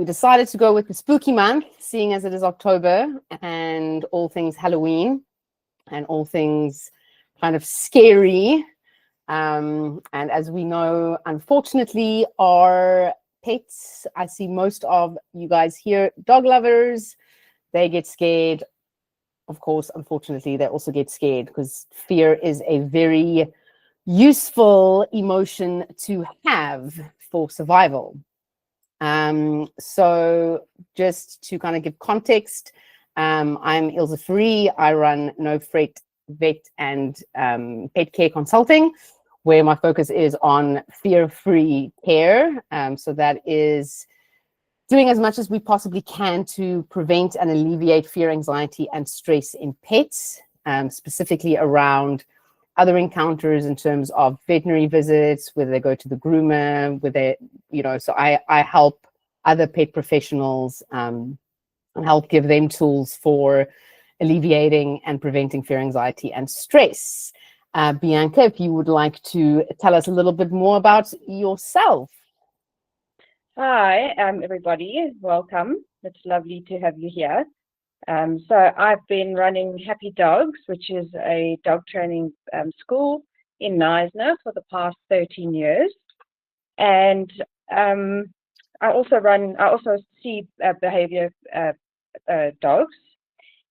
we decided to go with the spooky month, seeing as it is October and all things Halloween and all things kind of scary. And as we know, unfortunately, our pets, I see most of you guys here, dog lovers, they get scared. Of course, unfortunately, they also get scared because fear is a very useful emotion to have for survival. So just to kind of give context, I'm Ilse Fourie. I run No Fret Vet and Pet Care Consulting, where my focus is on fear-free care. So that is doing as much as we possibly can to prevent and alleviate fear, anxiety, and stress in pets, specifically around other encounters in terms of veterinary visits, whether they go to the groomer, whether they, so I help other pet professionals and help give them tools for alleviating and preventing fear, anxiety, and stress. Bianca, if you would like to tell us a little bit more about yourself. Hi, everybody. Welcome. It's lovely to have you here. So I've been running Happy Dogs, which is a dog training school in Knysna for the past 13 years. And I also see behavior dogs.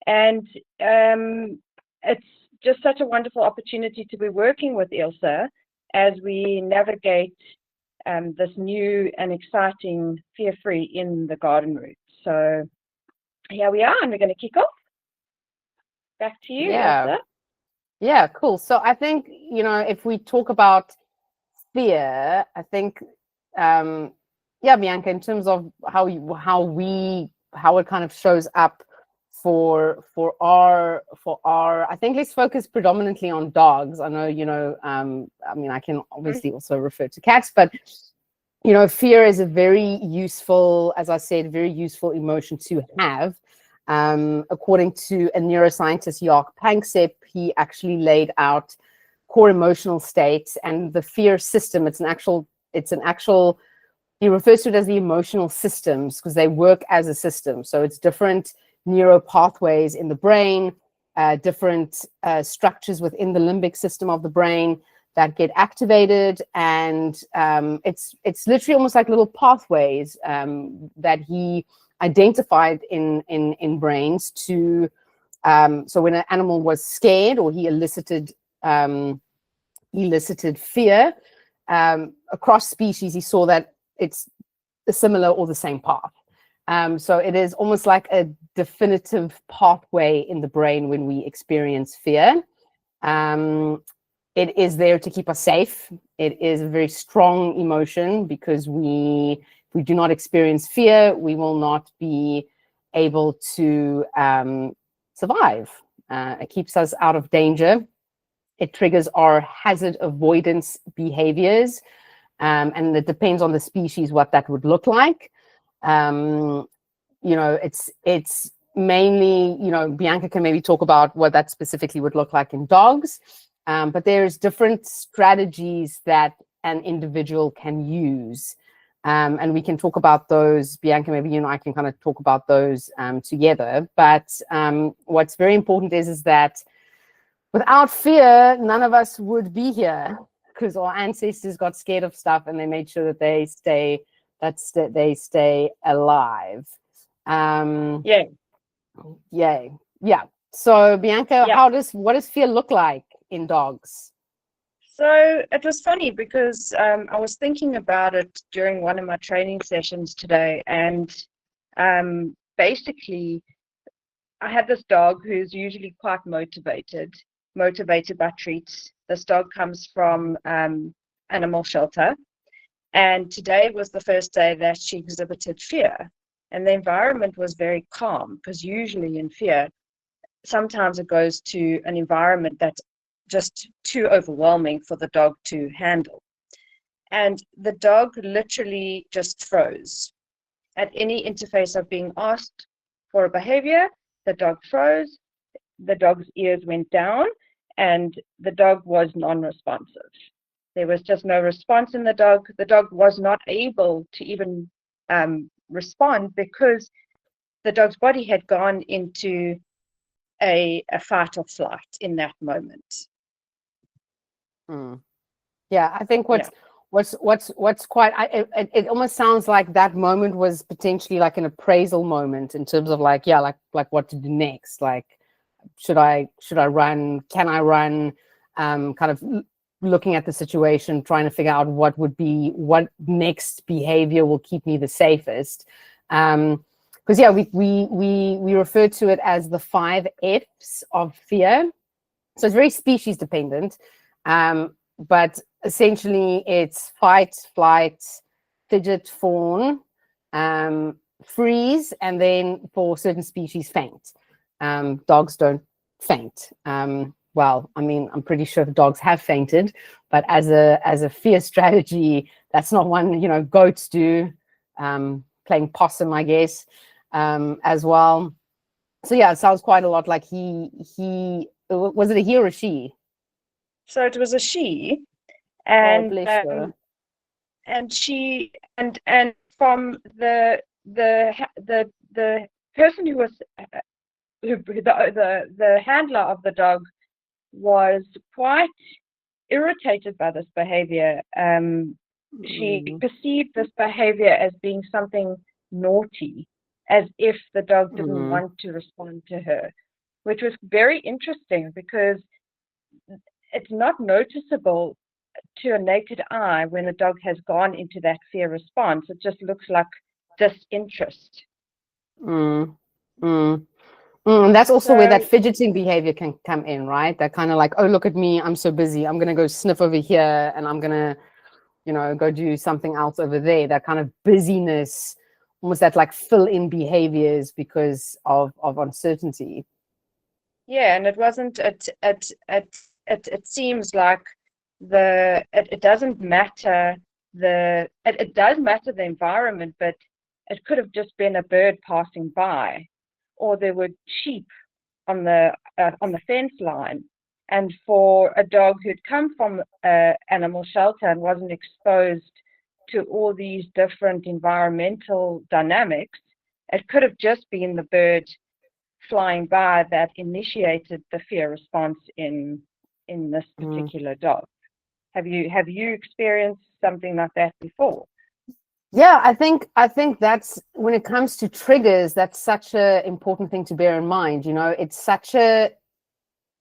And it's just such a wonderful opportunity to be working with Ilse as we navigate this new and exciting fear-free in the garden route. So here we are, and we're going to kick off. Back to you, Ilse. Yeah, cool. So I think, if we talk about fear, I think, Bianca, in terms of how it kind of shows up for our, I think let's focus predominantly on dogs. I know, I can obviously also refer to cats, but fear is a very useful, as I said, very useful emotion to have. According to a neuroscientist, Jaak Panksepp, he actually laid out core emotional states and the fear system. It's an actual, he refers to it as the emotional systems because they work as a system. So it's different neural pathways in the brain, different structures within the limbic system of the brain that get activated, and it's literally almost like little pathways that he identified in brains to so when an animal was scared or he elicited fear across species, he saw that it's a similar or the same path. So it is almost like a definitive pathway in the brain when we experience fear. It is there to keep us safe. It is a very strong emotion because if we do not experience fear, we will not be able to survive. It keeps us out of danger. It triggers our hazard avoidance behaviors. And it depends on the species what that would look like. It's mainly, Bianca can maybe talk about what that specifically would look like in dogs. But there's different strategies that an individual can use. And we can talk about those. Bianca, maybe you and I can kind of talk about those together. But what's very important is that without fear, none of us would be here because our ancestors got scared of stuff and they made sure that they stay alive. Yay. Yeah. So Bianca, what does fear look like in dogs? So it was funny because I was thinking about it during one of my training sessions today, and basically I had this dog who's usually quite motivated by treats. This dog comes from animal shelter, and today was the first day that she exhibited fear, and the environment was very calm because usually in fear, sometimes it goes to an environment that's just too overwhelming for the dog to handle. And the dog literally just froze. At any interface of being asked for a behavior, the dog froze, the dog's ears went down, and the dog was non-responsive. There was just no response in the dog. The dog was not able to even respond because the dog's body had gone into a fight or flight in that moment. Yeah, I think what's quite it almost sounds like that moment was potentially like an appraisal moment in terms of like what to do next. Like, should I run? Can I run? Kind of looking at the situation, trying to figure out what next behavior will keep me the safest. Because we refer to it as the 5 F's of fear. So it's very species dependent. But essentially it's fight, flight, fidget, fawn, freeze, and then for certain species, faint. Dogs don't faint. Well, I mean, I'm pretty sure the dogs have fainted, but as a fear strategy, that's not one, goats do, playing possum, I guess, as well. So yeah, it sounds quite a lot like he was it a he or a she? So it was a she, and bless her. and she and from the person who was the handler of the dog was quite irritated by this behavior. She perceived this behavior as being something naughty, as if the dog didn't want to respond to her, which was very interesting because it's not noticeable to a naked eye when a dog has gone into that fear response. It just looks like disinterest. And that's also where that fidgeting behavior can come in, right? That kind of like, oh, look at me, I'm so busy, I'm gonna go sniff over here, and I'm gonna, go do something else over there. That kind of busyness, almost that like fill in behaviors because of uncertainty. Yeah, and it wasn't. It seems like it doesn't matter it does matter the environment, but it could have just been a bird passing by, or there were sheep on the fence line, and for a dog who'd come from animal shelter and wasn't exposed to all these different environmental dynamics, it could have just been the bird flying by that initiated the fear response in this particular dog. Have you experienced something like that before? Yeah, I think that's when it comes to triggers, that's such an important thing to bear in mind. It's such a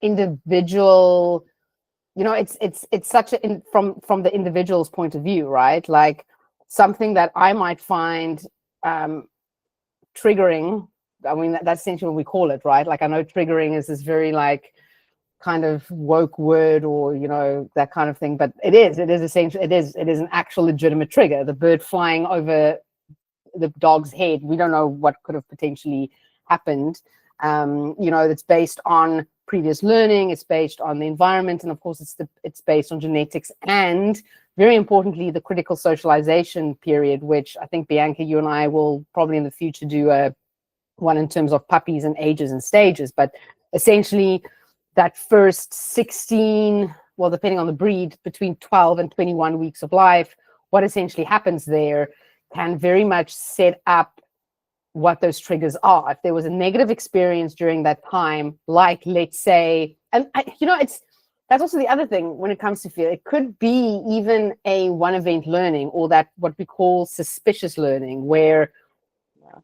individual, it's such a from the individual's point of view, right? Like something that I might find triggering. I mean, that's essentially what we call it, right? Like I know triggering is this very like kind of woke word, or that kind of thing, but it is essentially it is an actual legitimate trigger. The bird flying over the dog's head, we don't know what could have potentially happened. It's based on previous learning, it's based on the environment, and of course it's based on genetics, and very importantly the critical socialization period, which I think Bianca, you and I will probably in the future do one in terms of puppies and ages and stages. But essentially that first 16, well, depending on the breed, between 12 and 21 weeks of life, what essentially happens there can very much set up what those triggers are. If there was a negative experience during that time, like let's say, and that's also the other thing when it comes to fear. It could be even a one event learning, or that what we call suspicious learning, where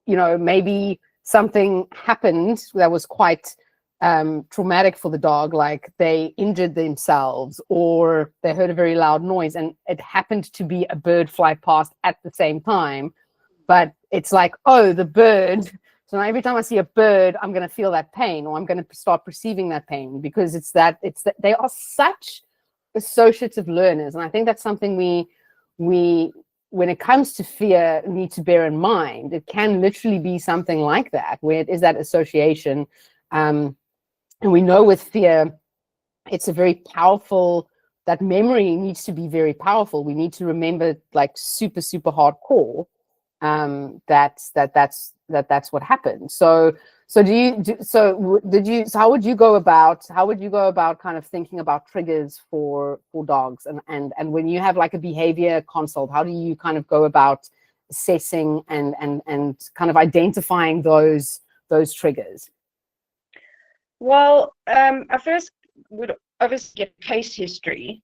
maybe something happened that was quite traumatic for the dog, like they injured themselves or they heard a very loud noise, and it happened to be a bird fly past at the same time. But it's like, oh, the bird. So now every time I see a bird, I'm going to feel that pain, or I'm going to start perceiving that pain, because it's that they are such associative learners. And I think that's something we when it comes to fear need to bear in mind. It can literally be something like that, where it is that association. And we know with fear, it's a very powerful, that memory needs to be very powerful. We need to remember like super, super hardcore. That's what happened. So how would you go about kind of thinking about triggers for dogs, and when you have like a behavior consult, how do you kind of go about assessing and kind of identifying those triggers? Well, I first would obviously get case history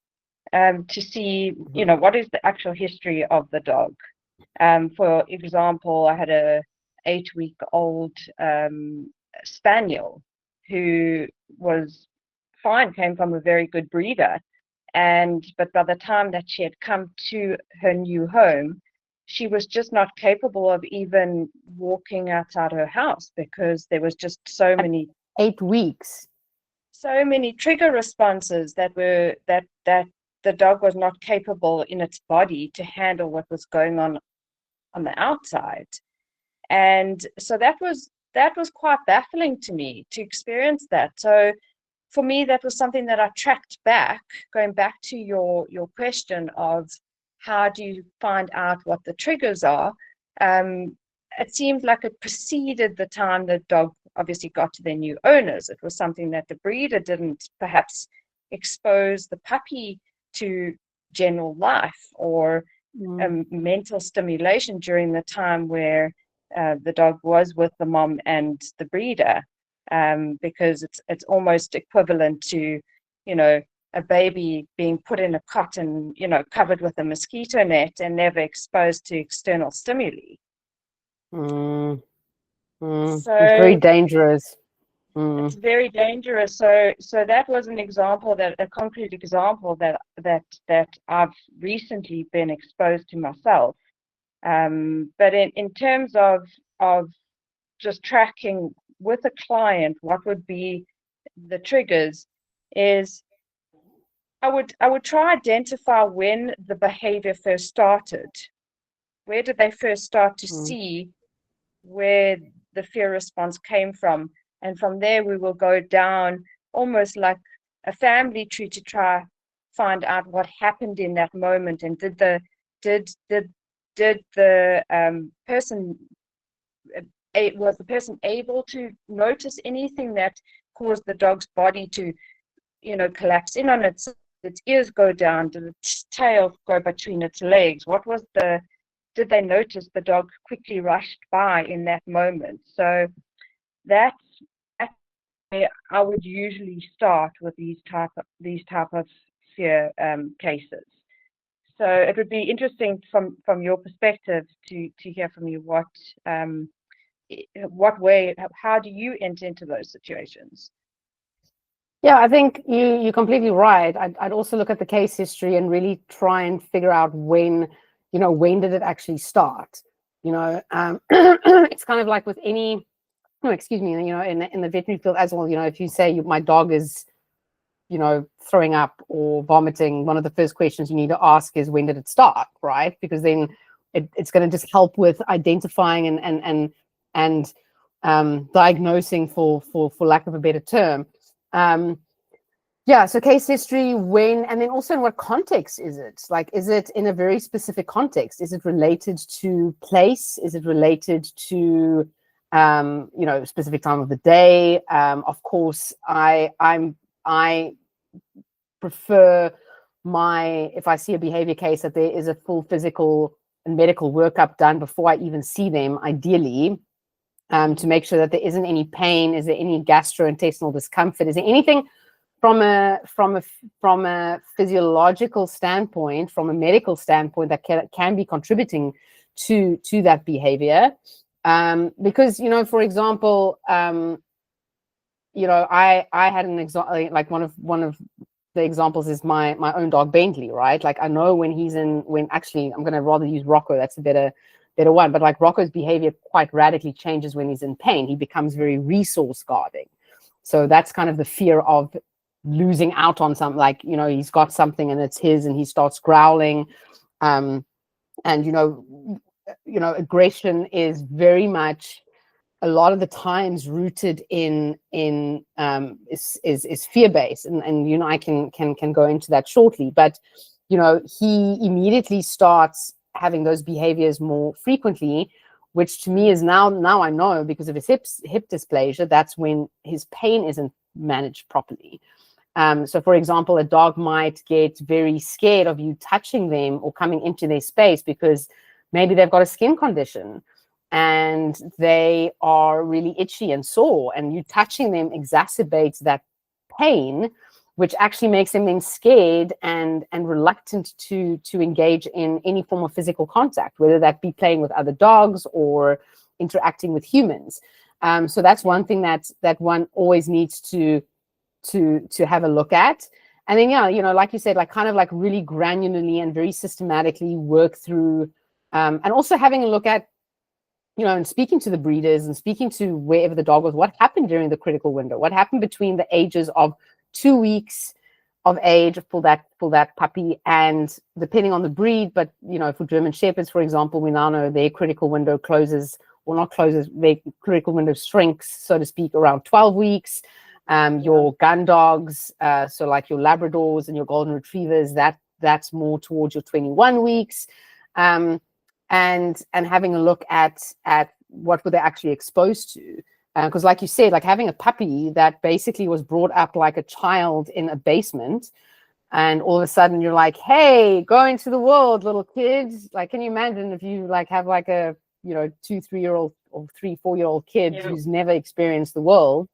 to see, what is the actual history of the dog. For example, I had a 8-week-old spaniel who was fine, came from a very good breeder, but by the time that she had come to her new home, she was just not capable of even walking outside her house because there was just so many 8 weeks. So many trigger responses that the dog was not capable in its body to handle what was going on the outside. And so that was quite baffling to me to experience that. So for me, that was something that I tracked back, going back to your question of how do you find out what the triggers are. It seemed like it preceded the time the dog obviously got to their new owners. It was something that the breeder didn't perhaps expose the puppy to general life or mental stimulation during the time where the dog was with the mom and the breeder, because it's almost equivalent to, a baby being put in a cot and, covered with a mosquito net and never exposed to external stimuli. So it's So very dangerous. it's very dangerous. So that was an example, a concrete example that I've recently been exposed to myself. But in terms of just tracking with a client, what would be the triggers is I would try identify when the behavior first started. Where did they first start to see where the fear response came from? And from there, we will go down almost like a family tree to try find out what happened in that moment. And did the person, was the person able to notice anything that caused the dog's body to, collapse in on its ears go down? Did its tail go between its legs? Did they notice the dog quickly rushed by in that moment? So that's where I would usually start with these type of fear cases. So it would be interesting from your perspective to hear from you how do you enter into those situations? Yeah, I think you're completely right. I'd also look at the case history and really try and figure out when did it actually start? It's kind of like with any, excuse me, in the veterinary field as well, if you say my dog is, throwing up or vomiting, one of the first questions you need to ask is when did it start, right? Because then it's going to just help with identifying and diagnosing for lack of a better term. So case history, when, and then also in what context is it? Like, is it in a very specific context? Is it related to place? Is it related to, specific time of the day? Of course, I prefer if I see a behavior case, that there is a full physical and medical workup done before I even see them, ideally, to make sure that there isn't any pain. Is there any gastrointestinal discomfort? Is there anything from a physiological standpoint, from a medical standpoint, that can be contributing to that behavior? Because for example, I had an example, like one of the examples is my own dog Bentley, right? Like I know actually I'm going to rather use Rocco. That's a better one. But like Rocco's behavior quite radically changes when he's in pain. He becomes very resource guarding. So that's kind of the fear of losing out on something, like, he's got something and it's his and he starts growling. And, aggression is very much a lot of the times rooted in is fear-based. And I can go into that shortly, but, he immediately starts having those behaviors more frequently, which to me is now I know, because of his hip dysplasia, that's when his pain isn't managed properly. So for example, a dog might get very scared of you touching them or coming into their space because maybe they've got a skin condition and they are really itchy and sore, and you touching them exacerbates that pain, which actually makes them then scared and reluctant to engage in any form of physical contact, whether that be playing with other dogs or interacting with humans. So that's one thing that one always needs to have a look at. And then, yeah, you know, like you said, like kind of like really granularly and very systematically work through, and also having a look at, you know, and speaking to the breeders and speaking to wherever the dog was, what happened during the critical window, what happened between the ages of 2 weeks of age for that puppy, and depending on the breed, but, you know, for German Shepherds, for example, we now know their critical window closes, or not closes, their critical window shrinks, so to speak, around 12 weeks. Your gun dogs, so like your Labradors and your Golden Retrievers, that's more towards your 21 weeks. And having a look at what were they actually exposed to. Because like you said, like having a puppy that basically was brought up like a child in a basement, and all of a sudden you're like, hey, go into the world, little kids. Like, can you imagine if you like have like a, you know, 2-3-year-old or 3-4-year-old kid who's never experienced the world?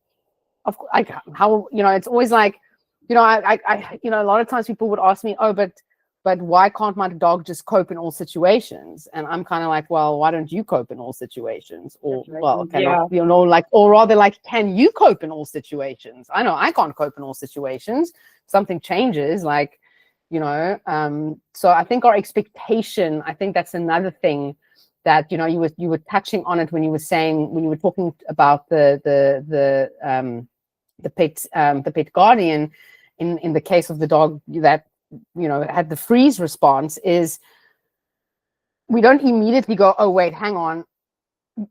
Of course, like, how, you know, it's always like, you know, I you know, a lot of times people would ask me, oh, but why can't my dog just cope in all situations? And I'm kind of like, well, why don't you cope in all situations? Or, well, you know, like, or rather like, can you cope in all situations? I know I can't cope in all situations. Something changes, like, you know, so I think our expectation, I think that's another thing that, you know, you were touching on it when you were saying, when you were talking about the pet guardian, in the case of the dog that, you know, had the freeze response, is we don't immediately go, oh, wait, hang on.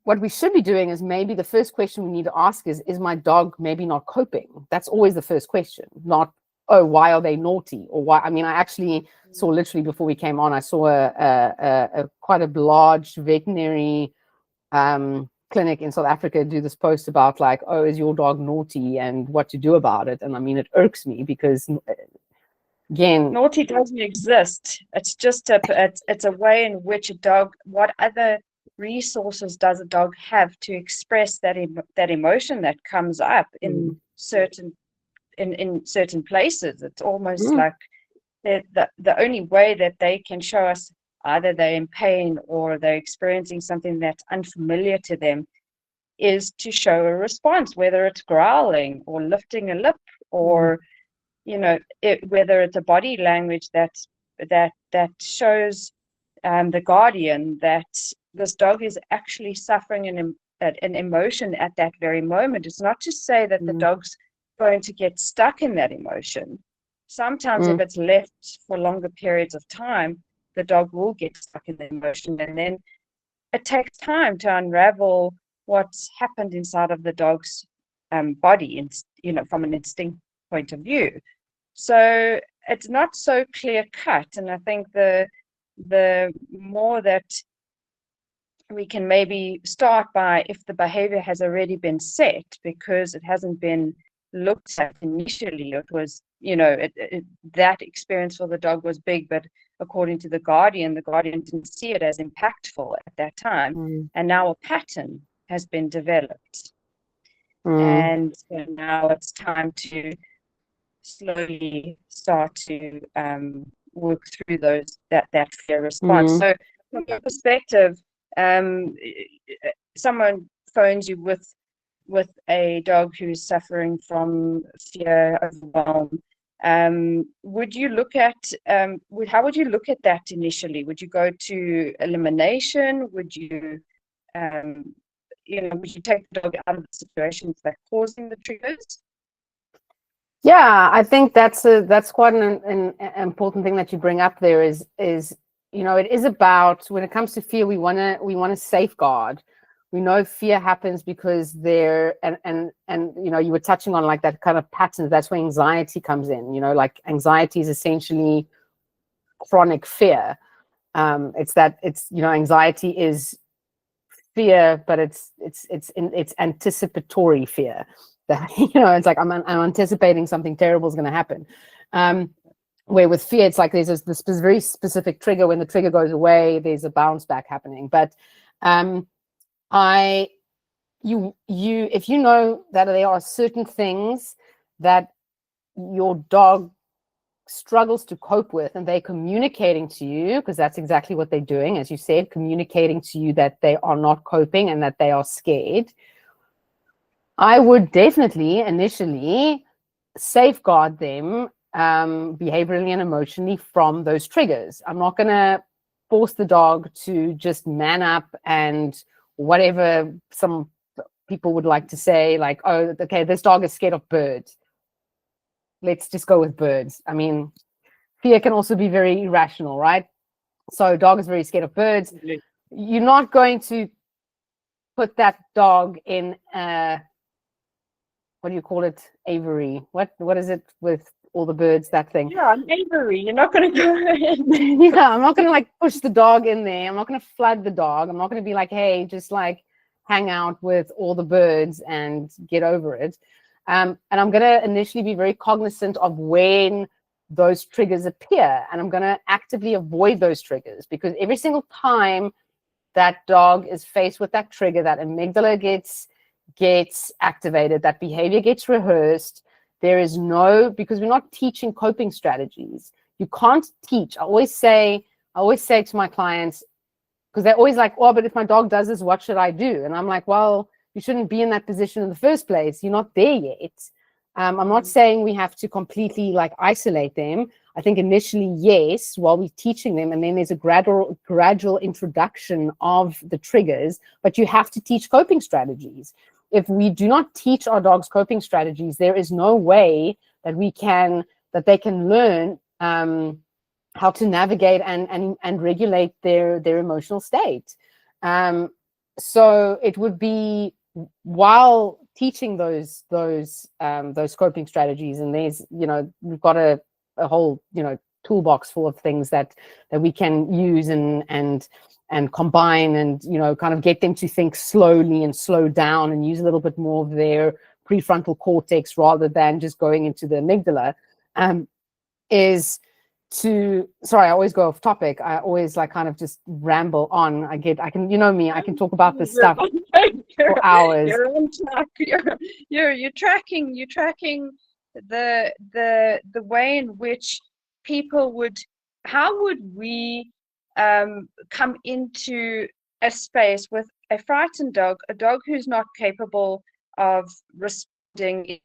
What we should be doing is, maybe the first question we need to ask is my dog maybe not coping? That's always the first question, not, oh, why are they naughty? Or why? I mean, I actually saw, literally before we came on, I saw a quite a large veterinary clinic in South Africa do this post about like, oh, is your dog naughty and what to do about it? And I mean, it irks me because, again, naughty doesn't exist. It's just it's a way in which a dog, what other resources does a dog have to express that emotion that comes up in certain places? It's almost like the only way that they can show us either they're in pain or they're experiencing something that's unfamiliar to them is to show a response, whether it's growling or lifting a lip, or you know, whether it's a body language that shows the guardian that this dog is actually suffering an emotion at that very moment. It's not to say that the dog's going to get stuck in that emotion. Sometimes if it's left for longer periods of time, the dog will get stuck in the emotion, and then it takes time to unravel what's happened inside of the dog's body, and, you know, from an instinct point of view. So it's not so clear cut, and I think the more that we can maybe start by, if the behavior has already been set because it hasn't been looked at initially, it was, you know, that experience for the dog was big, but according to the guardian didn't see it as impactful at that time, and now a pattern has been developed, and so now it's time to slowly start to work through that fear response. So from your perspective, someone phones you with a dog who's suffering from fear, overwhelm. Would you look at how would you look at that initially? Would you go to elimination? Would you would you take the dog out of the situations that are causing the triggers? Yeah, I think that's quite an important thing that you bring up there, is you know, it is about, when it comes to fear, we want to safeguard. We know fear happens because and you know, you were touching on like that kind of pattern. That's where anxiety comes in. You know, like anxiety is essentially chronic fear. You know, anxiety is fear, but it's anticipatory fear. That, you know, it's like I'm anticipating something terrible is going to happen. Where with fear, it's like there's this very specific trigger. When the trigger goes away, there's a bounce back happening. But if you know that there are certain things that your dog struggles to cope with, and they're communicating to you, because that's exactly what they're doing, as you said, communicating to you that they are not coping and that they are scared, I would definitely initially safeguard them behaviorally and emotionally from those triggers. I'm not going to force the dog to just man up and whatever some people would like to say, like, oh, okay, this dog is scared of birds. Let's just go with birds. I mean, fear can also be very irrational, right? So dog is very scared of birds. You're not going to put that dog in what do you call it? Aviary. What is it with all the birds, that thing? Yeah, an aviary. You're not going to go in. Yeah, I'm not going to like push the dog in there. I'm not going to flood the dog. I'm not going to be like, hey, just like hang out with all the birds and get over it. And I'm going to initially be very cognizant of when those triggers appear. And I'm going to actively avoid those triggers, because every single time that dog is faced with that trigger, that amygdala gets activated, that behavior gets rehearsed. There is no, because we're not teaching coping strategies. You can't teach. I always say to my clients, because they're always like, oh, but if my dog does this, what should I do? And I'm like, well, you shouldn't be in that position in the first place. You're not there yet. I'm not saying we have to completely like isolate them. I think initially, yes, while we're teaching them, and then there's a gradual introduction of the triggers, but you have to teach coping strategies. If we do not teach our dogs coping strategies, there is no way that they can learn how to navigate and regulate their emotional state. So it would be, while teaching those coping strategies, and there's, we've got a whole, toolbox full of things that we can use and combine, and kind of get them to think slowly and slow down and use a little bit more of their prefrontal cortex rather than just going into the amygdala. Sorry, I always go off topic. I always like kind of just ramble on. I can, me, I can talk about this stuff for hours. You're on track. You're tracking the way in which people how would we come into a space with a frightened dog, a dog who's not capable of responding?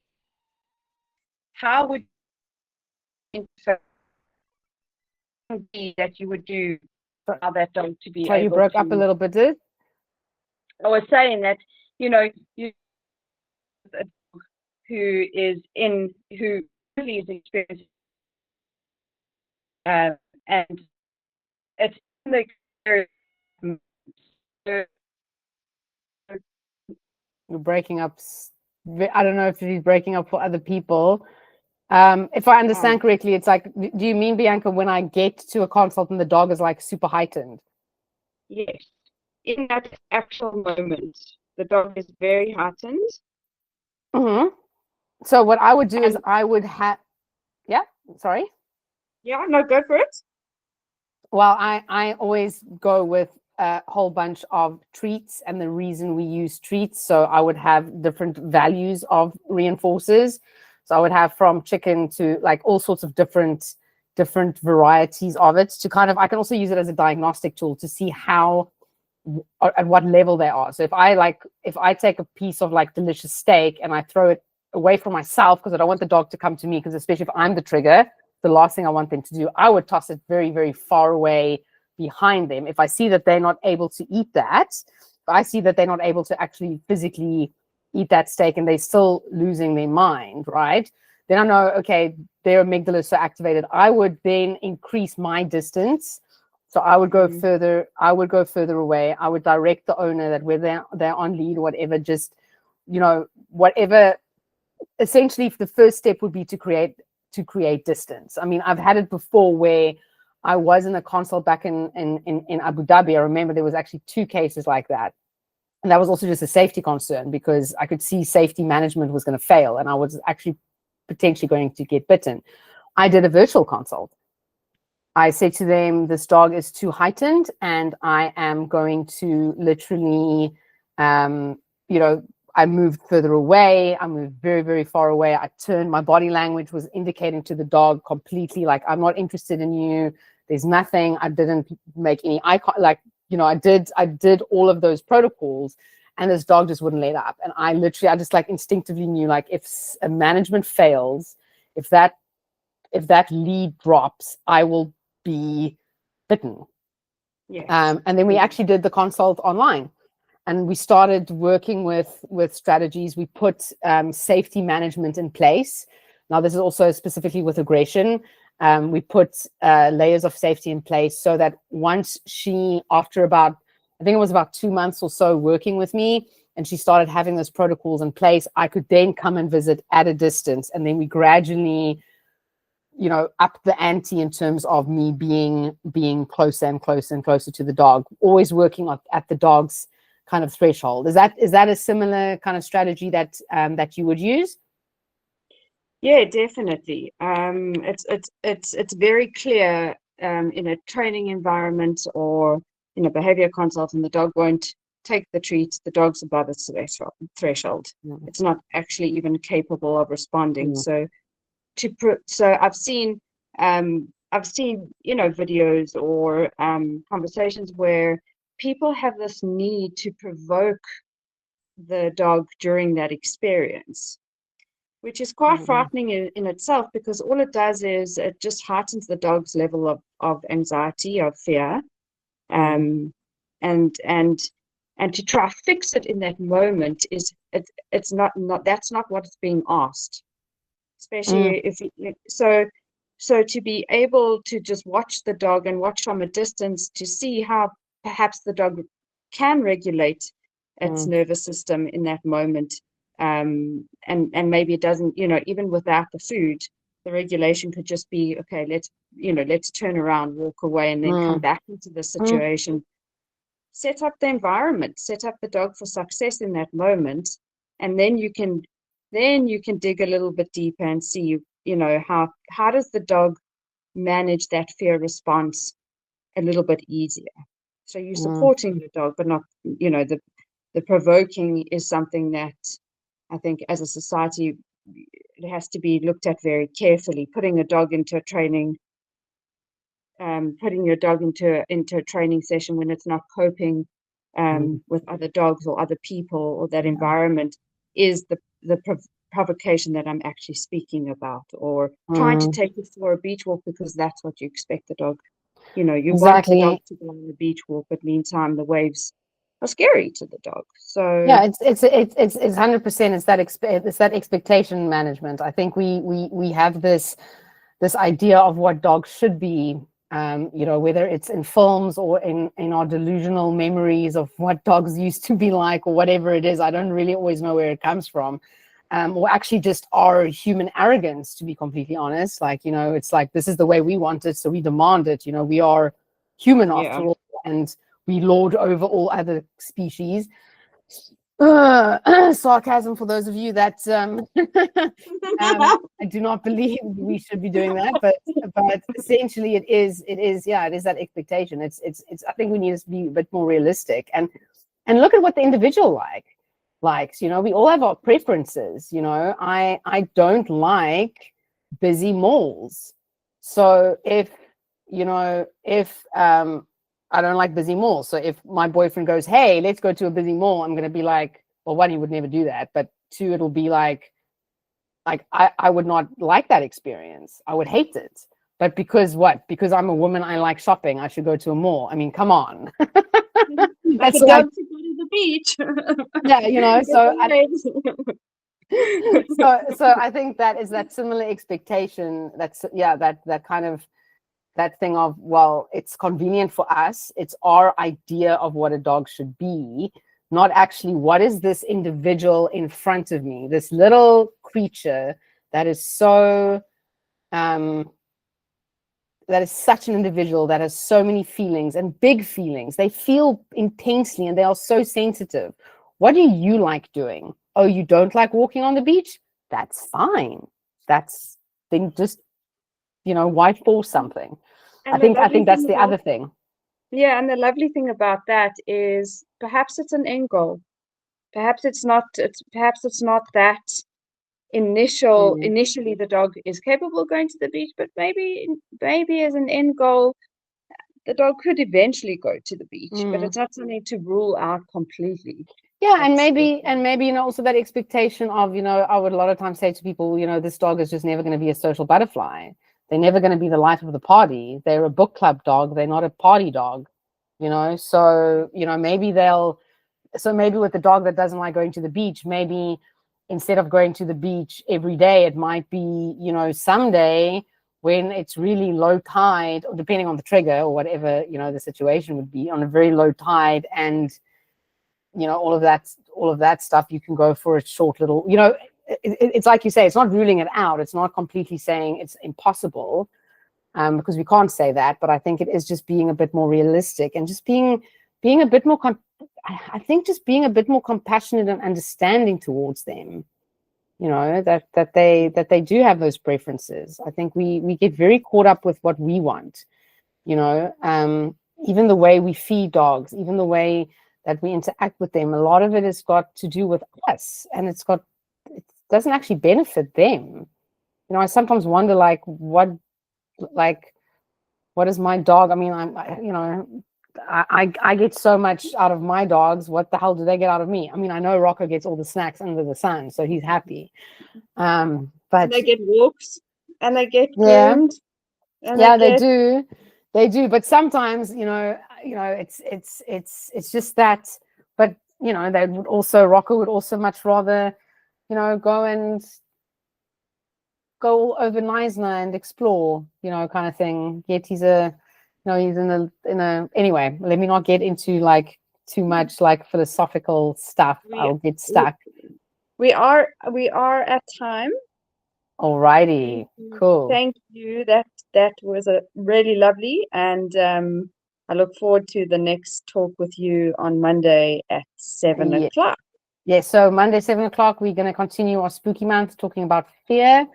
How would that you would do for that dog to be able you broke up a little bit, did? I was saying that, you who really is experiencing and it's in the you're breaking up. I don't know if he's breaking up for other people. If I understand correctly, it's like, do you mean, Bianca, when I get to a consult and the dog is like super heightened? Yes. In that actual moment, the dog is very heightened. Mm-hmm. So what I would do is I would have, yeah, sorry. Yeah, no, go for it. Well, I always go with a whole bunch of treats, and the reason we use treats, so I would have different values of reinforcers. So I would have from chicken to like all sorts of different varieties of it, to kind of, I can also use it as a diagnostic tool to see how, at what level they are. So if I take a piece of like delicious steak and I throw it away from myself because I don't want the dog to come to me, because especially if I'm the trigger, the last thing I want them to do, I would toss it very, very far away behind them. If I see that they're not able to eat that, if I see that they're not able to actually physically eat that steak and they're still losing their mind, right? Then I know, okay, their amygdala is so activated. I would then increase my distance. So I would go further. I would go further away. I would direct the owner that where they're on lead or whatever, just, whatever. Essentially, the first step would be to create distance. I mean, I've had it before where I was in a consult back in Abu Dhabi. I remember there was actually 2 cases like that. And that was also just a safety concern, because I could see safety management was going to fail and I was actually potentially going to get bitten. I did a virtual consult. I said to them, this dog is too heightened, and I am going to literally, I moved further away. I moved very, very far away. I turned, my body language was indicating to the dog completely, like, I'm not interested in you. There's nothing. I didn't make any eye contact. Like, I did all of those protocols, and this dog just wouldn't let up. And I just like instinctively knew, like, if a management fails, if that lead drops, I will be bitten. Yes. And then we actually did the consult online, and we started working with strategies. We put safety management in place. Now, this is also specifically with aggression. We put layers of safety in place so that once after about, I think it was about 2 months or so working with me, and she started having those protocols in place, I could then come and visit at a distance. And then we gradually, up the ante in terms of me being closer and closer and closer to the dog, always working at the dog's kind of threshold. Is that a similar kind of strategy that you would use? Yeah, definitely. It's very clear in a training environment or in a behavior consult, and the dog won't take the treat. The dog's above its threshold. Mm. It's not actually even capable of responding. Mm. So I've seen videos or conversations where people have this need to provoke the dog during that experience, which is quite frightening in itself, because all it does is it just heightens the dog's level of anxiety, of fear, and to try to fix it in that moment it's not that's not what is being asked, especially if so to be able to just watch the dog and watch from a distance to see how perhaps the dog can regulate its nervous system in that moment, and maybe it doesn't, even without the food, the regulation could just be, okay, let's turn around, walk away, and then come back into the situation. Set up the environment, set up the dog for success in that moment, and then you can dig a little bit deeper and see, how does the dog manage that fear response a little bit easier. So you're supporting the dog, but not, the provoking is something that I think as a society, it has to be looked at very carefully. Putting a dog into a training, putting your dog into a training session when it's not coping with other dogs or other people or that environment is the provocation that I'm actually speaking about, or trying to take it for a beach walk because that's what you expect the dog. You want the dog to go on the beach walk, but meantime the waves are scary to the dog. So yeah, it's 100%. It's that expectation management. I think we have this idea of what dogs should be. Whether it's in films or in our delusional memories of what dogs used to be like, or whatever it is. I don't really always know where it comes from. Or actually just our human arrogance, to be completely honest. Like, it's like, this is the way we want it, so we demand it. We are human after all, and we lord over all other species. Sarcasm for those of you that I do not believe we should be doing that, but essentially it is that expectation. It's I think we need to be a bit more realistic and look at what the individual likes. We all have our preferences. I don't like busy malls, so if I don't like busy malls. So if my boyfriend goes, hey, let's go to a busy mall, I'm going to be like, well, one, he would never do that. But two, it'll be like I would not like that experience. I would hate it. But because I'm a woman, I like shopping, I should go to a mall. I mean, come on. That's like to go to the beach. Yeah, so I think that is that similar expectation. That kind of that thing of, well, it's convenient for us. It's our idea of what a dog should be, not actually what is this individual in front of me, this little creature that is so, that is such an individual that has so many feelings and big feelings. They feel intensely and they are so sensitive. What do you like doing? Oh, you don't like walking on the beach? That's fine. Then just why force something? And I think that's the other thing. Yeah, and the lovely thing about that is perhaps it's an end goal. Perhaps it's not that initially the dog is capable of going to the beach, but maybe as an end goal, the dog could eventually go to the beach, but it's not something to rule out completely. Yeah, and maybe also that expectation of, I would a lot of times say to people, this dog is just never going to be a social butterfly. They're never going to be the life of the party. They're a book club dog. They're not a party dog, So, maybe maybe with the dog that doesn't like going to the beach, maybe instead of going to the beach every day, it might be, someday when it's really low tide, or depending on the trigger or whatever, the situation would be, on a very low tide, and all of that stuff, you can go for a short little, it's like you say, it's not ruling it out. It's not completely saying it's impossible, because we can't say that, but I think it is just being a bit more realistic and just being a bit more, I think just being a bit more compassionate and understanding towards them, that they do have those preferences. I think we get very caught up with what we want, even the way we feed dogs, even the way that we interact with them, a lot of it has got to do with us, and it doesn't actually benefit them. I sometimes wonder, what is my dog? I mean, I get so much out of my dogs. What the hell do they get out of me? I mean, I know Rocco gets all the snacks under the sun, so he's happy. But they get walks and they get groomed. And they do. But sometimes, it's just that. But they would also, Rocco would also much rather, go over Neisner and explore, kind of thing. Yet he's he's in a anyway, let me not get into too much philosophical stuff. I'll get stuck. We are at time. Alrighty, cool. Thank you. That was a really lovely, and I look forward to the next talk with you on Monday at 7 o'clock. Yeah, so Monday 7 o'clock, we're going to continue our spooky month talking about fear.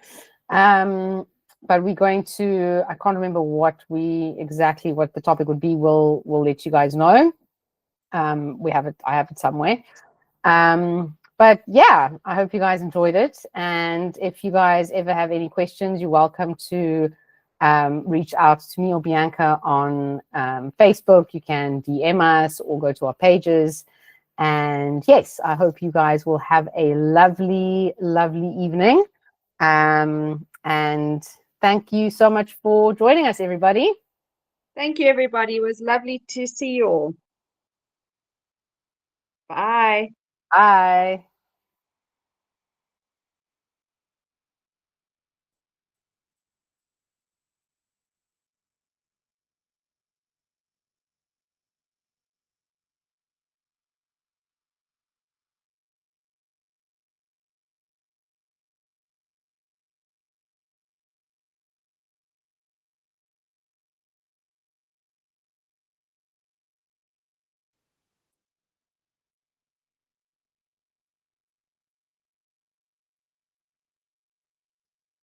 But we're going to, I can't remember exactly what the topic would be. We'll let you guys know. I have it somewhere. But yeah, I hope you guys enjoyed it. And if you guys ever have any questions, you're welcome to reach out to me or Bianca on Facebook. You can DM us or go to our pages. And yes, I hope you guys will have a lovely, lovely evening. And thank you so much for joining us, everybody. Thank you, everybody. It was lovely to see you all. Bye. Bye.